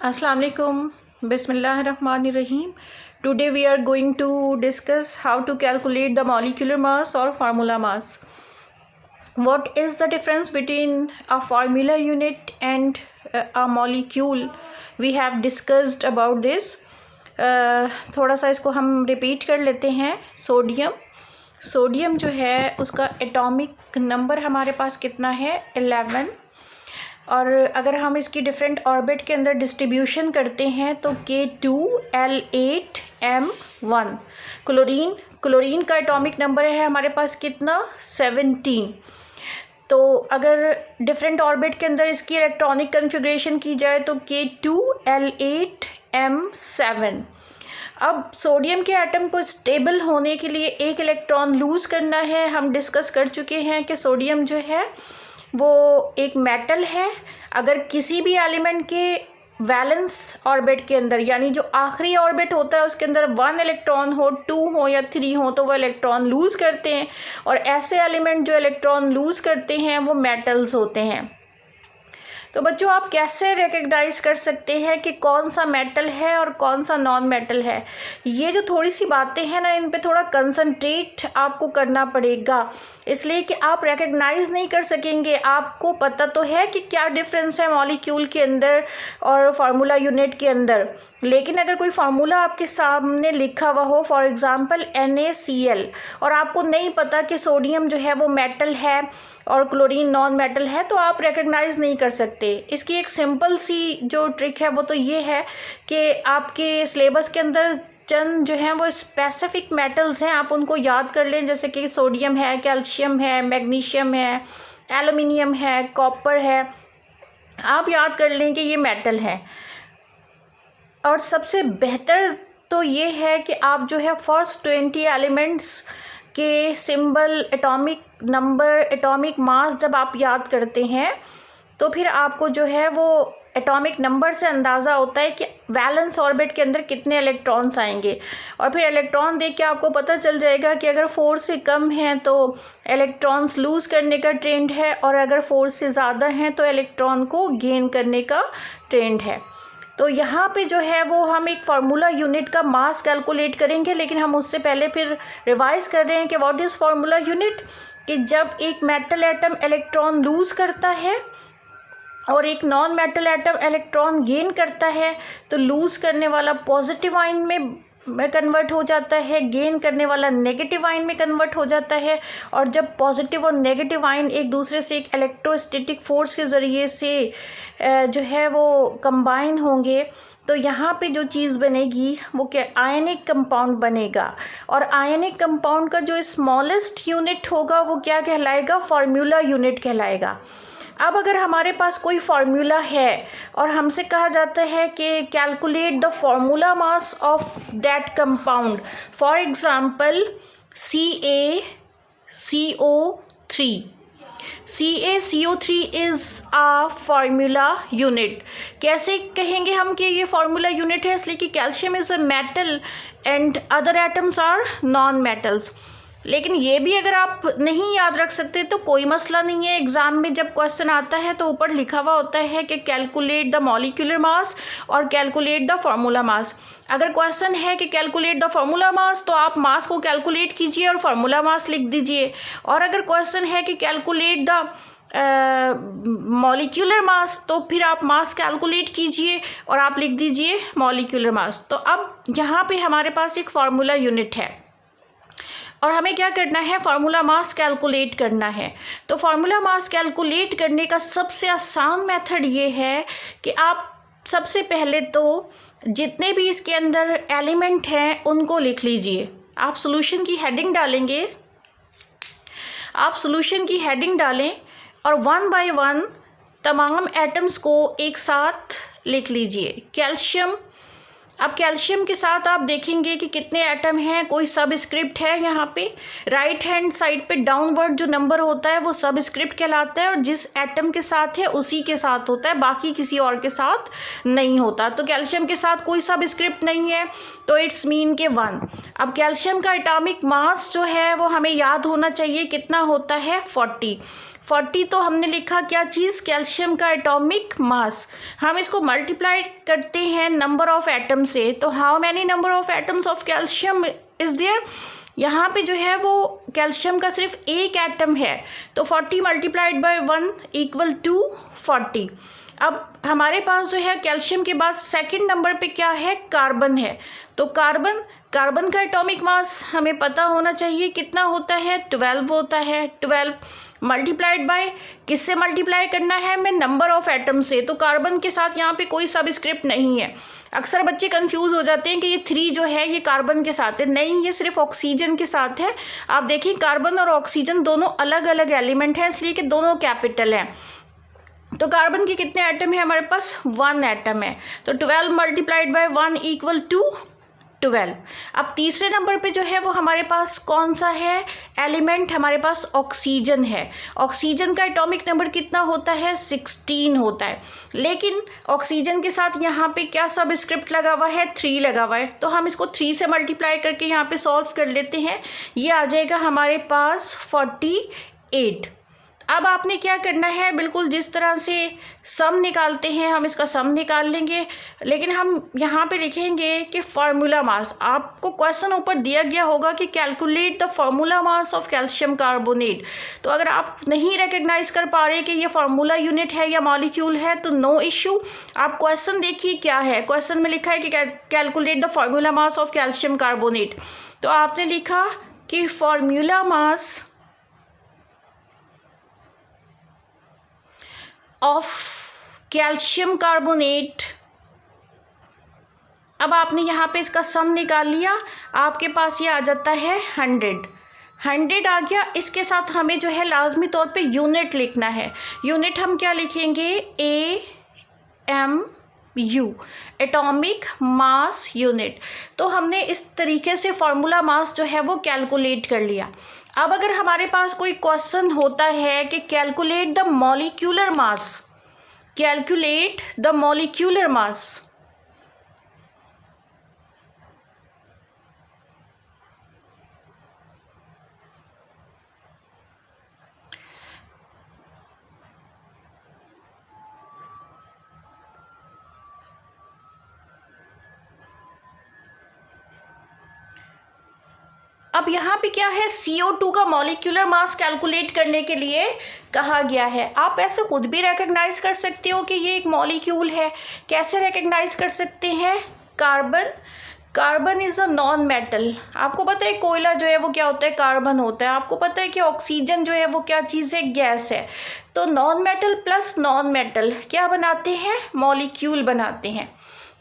Assalamu alaikum. Bismillahirrahmanirrahim. Today we are going to discuss how to calculate the molecular mass or formula mass. What is the difference between a formula unit and a molecule? We have discussed about this. थोड़ा सा इसको हम repeat कर लेते हैं. Sodium जो है उसका एटॉमिक नंबर हमारे पास कितना है 11. और अगर हम इसकी डिफरेंट ऑर्बिट के अंदर डिस्ट्रीब्यूशन करते हैं तो K2L8M1. क्लोरीन का एटॉमिक नंबर है हमारे पास कितना 17. तो अगर डिफरेंट ऑर्बिट के अंदर इसकी इलेक्ट्रॉनिक कन्फिग्रेशन की जाए तो K2L8M7. अब सोडियम के एटम को स्टेबल होने के लिए एक इलेक्ट्रॉन लूज़ करना है. हम डिस्कस कर चुके हैं कि सोडियम जो है वो एक मेटल है. अगर किसी भी एलिमेंट के वैलेंस ऑर्बिट के अंदर यानी जो आखिरी ऑर्बिट होता है उसके अंदर 1 इलेक्ट्रॉन हो, 2 हो या 3 हो तो वो इलेक्ट्रॉन लूज़ करते हैं. और ऐसे एलिमेंट जो इलेक्ट्रॉन लूज़ करते हैं वो मेटल्स होते हैं. तो बच्चों आप कैसे रिकग्नाइज़ कर सकते हैं कि कौन सा मेटल है और कौन सा नॉन मेटल है? ये जो थोड़ी सी बातें हैं ना, इन पे थोड़ा कंसंट्रेट आपको करना पड़ेगा, इसलिए कि आप रिकग्नाइज़ नहीं कर सकेंगे. आपको पता तो है कि क्या डिफरेंस है मॉलिक्यूल के अंदर और फार्मूला यूनिट के अंदर, लेकिन अगर कोई फार्मूला आपके सामने लिखा हुआ हो, फॉर एग्ज़ाम्पल NaCl, और आपको नहीं पता कि सोडियम जो है वो मेटल है और क्लोरीन नॉन मेटल है, तो आप रिकग्नाइज़ नहीं कर सकते. इसकी एक सिंपल सी जो ट्रिक है वो तो ये है कि आपके सिलेबस के अंदर चंद जो हैं वो स्पेसिफिक मेटल्स हैं, आप उनको याद कर लें. जैसे कि सोडियम है, कैल्शियम है, मैग्नीशियम है, एल्युमिनियम है, कॉपर है. आप याद कर लें कि ये मेटल है. और सबसे बेहतर तो ये है कि आप जो है फर्स्ट 20 एलिमेंट्स के symbol, atomic number, atomic mass जब आप याद करते हैं तो फिर आपको जो है वो एटॉमिक नंबर से अंदाज़ा होता है कि वैलेंस ऑर्बिट के अंदर कितने इलेक्ट्रॉन्स आएंगे. और फिर इलेक्ट्रॉन देख के आपको पता चल जाएगा कि अगर 4 से कम हैं तो इलेक्ट्रॉन्स लूज़ करने का ट्रेंड है, और अगर 4 से ज़्यादा हैं तो इलेक्ट्रॉन को गेन करने का ट्रेंड है. तो यहाँ पे जो है वो हम एक फार्मूला यूनिट का मास कैलकुलेट करेंगे, लेकिन हम उससे पहले फिर रिवाइज़ कर रहे हैं कि व्हाट इज़ फार्मूला यूनिट. कि जब एक मेटल एटम इलेक्ट्रॉन लूज़ करता है और एक non metal atom electron gain करता है तो लूज़ करने वाला पॉजिटिव आयन में कन्वर्ट हो जाता है, गेन करने वाला नेगेटिव आयन में कन्वर्ट हो जाता है. और जब पॉजिटिव और नेगेटिव आयन एक दूसरे से एक इलेक्ट्रोस्टैटिक फोर्स के ज़रिए से जो है वो कंबाइन होंगे तो यहाँ पे जो चीज़ बनेगी वो क्या आयनिक कंपाउंड बनेगा. और आयनिक कंपाउंड का जो स्मॉलेस्ट यूनिट होगा वो क्या कहलाएगा, फार्मूला यूनिट कहलाएगा. अब अगर हमारे पास कोई फार्मूला है और हमसे कहा जाता है कि calculate the formula mass of that compound, for example CaCO3 is a formula unit. कैसे कहेंगे हम कि ये फार्मूला यूनिट है? इसलिए कि calcium is a metal and other atoms are non metals. लेकिन ये भी अगर आप नहीं याद रख सकते तो कोई मसला नहीं है. एग्ज़ाम में जब क्वेश्चन आता है तो ऊपर लिखा हुआ होता है कि कैलकुलेट द मॉलिक्यूलर मास और कैलकुलेट द फार्मूला मास. अगर क्वेश्चन है कि कैलकुलेट द फार्मूला मास तो आप मास को कैलकुलेट कीजिए और फार्मूला मास लिख दीजिए. और अगर क्वेश्चन है कि कैलकुलेट द मॉलिक्यूलर मास तो फिर आप मास कैलकुलेट कीजिए और आप लिख दीजिए मॉलिक्यूलर मास. तो अब यहाँ पे हमारे पास एक फार्मूला यूनिट है और हमें क्या करना है, फार्मूला मास कैलकुलेट करना है. तो फार्मूला मास कैलकुलेट करने का सबसे आसान मेथड ये है कि आप सबसे पहले तो जितने भी इसके अंदर एलिमेंट हैं उनको लिख लीजिए. आप सॉल्यूशन की हेडिंग डालेंगे, आप सॉल्यूशन की हेडिंग डालें और 1 बाय 1 तमाम एटम्स को एक साथ लिख लीजिए. कैल्शियम, अब कैल्शियम के साथ आप देखेंगे कि कितने एटम हैं. कोई सबस्क्रिप्ट है यहाँ पे, राइट हैंड साइड पे डाउनवर्ड जो नंबर होता है वो सबस्क्रिप्ट कहलाता है और जिस एटम के साथ है उसी के साथ होता है, बाकी किसी और के साथ नहीं होता. तो कैल्शियम के साथ कोई सबस्क्रिप्ट नहीं है तो इट्स मीन के 1. अब कैल्शियम का एटॉमिक मास जो है वो हमें याद होना चाहिए कितना होता है 40. 40 तो हमने लिखा क्या चीज़, कैल्शियम का एटॉमिक मास। हम इसको मल्टीप्लाई करते हैं नंबर ऑफ एटम से, तो how many number of atoms of calcium is there. यहाँ पे जो है वो कैल्शियम का सिर्फ एक एटम है, तो 40 मल्टीप्लाइड बाय 1 इक्वल टू 40। अब हमारे पास जो है कैल्शियम के बाद सेकंड नंबर पे क्या है, कार्बन है। तो कार्बन का एटॉमिक मास हमें पता होना चाहिए कितना होता है, 12 होता है। 12 मल्टीप्लाइड बाय, किससे मल्टीप्लाई करना है, मैं नंबर ऑफ एटम से। तो कार्बन के साथ यहाँ पे कोई सबस्क्रिप्ट नहीं है। अक्सर बच्चे कंफ्यूज हो जाते हैं कि ये 3 जो है ये कार्बन के साथ है, नहीं, ये सिर्फ ऑक्सीजन के साथ है। आप देखिए कार्बन और ऑक्सीजन दोनों अलग अलग एलिमेंट हैं, इसलिए कि दोनों कैपिटल हैं। तो कार्बन के कितने एटम है, हमारे पास 1 एटम है। तो 12 मल्टीप्लाइड बाय 1 इक्वल टू 12। अब तीसरे नंबर पे जो है वो हमारे पास कौन सा है एलिमेंट, हमारे पास ऑक्सीजन है। ऑक्सीजन का एटॉमिक नंबर कितना होता है, 16 होता है। लेकिन ऑक्सीजन के साथ यहाँ पे क्या सबस्क्रिप्ट लगा हुआ है, 3 लगा हुआ है। तो हम इसको 3 से मल्टीप्लाई करके यहाँ पे सॉल्व कर लेते हैं। ये आ जाएगा हमारे पास 48। अब आपने क्या करना है, बिल्कुल जिस तरह से सम निकालते हैं हम इसका सम निकाल लेंगे, लेकिन हम यहाँ पे लिखेंगे कि फार्मूला मास। आपको क्वेश्चन ऊपर दिया गया होगा कि calculate the formula mass of calcium carbonate. तो अगर आप नहीं रिकग्नाइज कर पा रहे कि ये फार्मूला यूनिट है या मॉलिक्यूल है तो नो इशू। आप क्वेश्चन देखिए क्या है, क्वेश्चन में लिखा है कि calculate the formula mass of calcium carbonate. तो आपने लिखा कि formula mass of calcium carbonate. अब आपने यहाँ पे इसका सम निकाल लिया, आपके पास ये आ जाता है 100 आ गया। इसके साथ हमें जो है लाजमी तौर पे यूनिट लिखना है। यूनिट हम क्या लिखेंगे, AMU, एटॉमिक मास यूनिट। तो हमने इस तरीके से फार्मूला मास जो है वो कैलकुलेट कर लिया। अब अगर हमारे पास कोई क्वेश्चन होता है कि calculate the molecular mass, calculate the molecular mass, अब यहाँ पे क्या है, CO2 का मॉलिक्यूलर मास कैलकुलेट करने के लिए कहा गया है। आप ऐसे खुद भी रिकग्नाइज कर सकते हो कि ये एक मॉलिक्यूल है। कैसे रिकग्नाइज कर सकते हैं, carbon is a non metal. आपको पता है कोयला जो है वो क्या होता है, कार्बन होता है। आपको पता है कि ऑक्सीजन जो है वो क्या चीज़ है, गैस है। तो non metal plus non metal क्या बनाते हैं, मॉलिक्यूल बनाते हैं।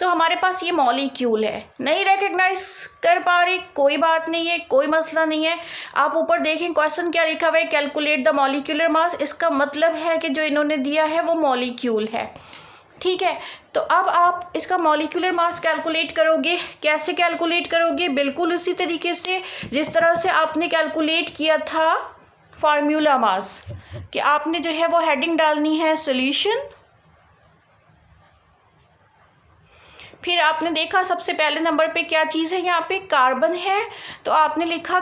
तो हमारे पास ये मॉलिक्यूल है। नहीं रिकग्नाइज कर पा रहे, कोई बात नहीं है, कोई मसला नहीं है। आप ऊपर देखें क्वेश्चन क्या लिखा हुआ है, कैलकुलेट द मॉलिक्यूलर मास। इसका मतलब है कि जो इन्होंने दिया है वो मॉलिक्यूल है, ठीक है। तो अब आप इसका मॉलिक्यूलर मास कैलकुलेट करोगे। कैसे कैलकुलेट करोगे, बिल्कुल उसी तरीके से जिस तरह से आपने कैलकुलेट किया था फार्मूला मास, कि आपने जो है वो हेडिंग डालनी है सॉल्यूशन। फिर आपने देखा सबसे पहले नंबर पे क्या चीज़ है, यहाँ पे कार्बन है। तो आपने लिखा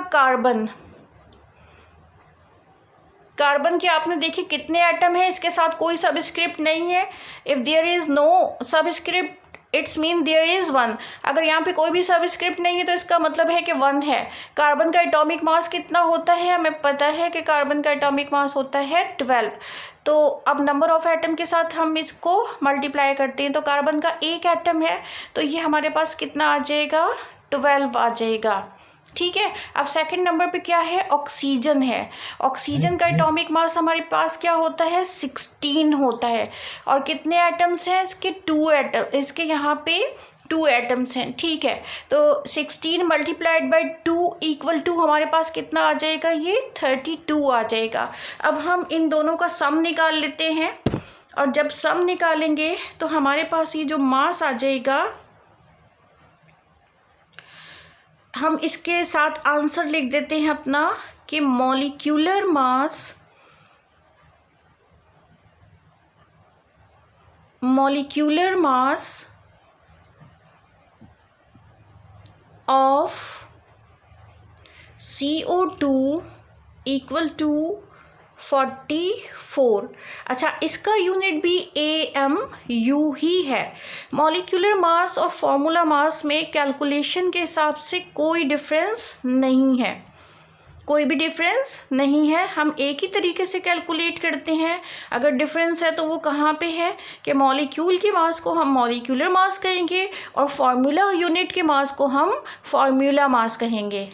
कार्बन के आपने देखिए कितने एटम है, इसके साथ कोई सबस्क्रिप्ट नहीं है। If there is no subscript it's mean there is 1। अगर यहाँ पे कोई भी सबस्क्रिप्ट नहीं है तो इसका मतलब है कि 1 है। कार्बन का एटॉमिक मास कितना होता है, हमें पता है कि कार्बन का एटॉमिक मास होता है 12। तो अब नंबर ऑफ एटम के साथ हम इसको मल्टीप्लाई करते हैं। तो कार्बन का एक एटम है, तो ये हमारे पास कितना आ जाएगा, 12 आ जाएगा, ठीक है। अब सेकंड नंबर पे क्या है, ऑक्सीजन है। ऑक्सीजन का एटॉमिक मास हमारे पास क्या होता है, 16 होता है। और कितने एटम्स हैं इसके, 2 एटम, इसके यहाँ पे 2 एटम्स हैं, ठीक है। तो 16 मल्टीप्लाइड बाई 2 इक्वल टू हमारे पास कितना आ जाएगा, ये 32 आ जाएगा। अब हम इन दोनों का सम निकाल लेते हैं, और जब सम निकालेंगे तो हमारे पास ये जो मास आ जाएगा, हम इसके साथ आंसर लिख देते हैं अपना कि molecular mass of CO2 equal to 44। अच्छा, इसका यूनिट भी AMU ही है। मॉलिक्यूलर मास और फार्मूला मास में कैलकुलेशन के हिसाब से कोई डिफरेंस नहीं है, कोई भी डिफरेंस नहीं है। हम एक ही तरीके से कैलकुलेट करते हैं। अगर डिफरेंस है तो वो कहाँ पे है कि मॉलिक्यूल की मास को हम मॉलिक्यूलर मास कहेंगे और फार्मूला यूनिट के मास को हम फार्मूला मास कहेंगे।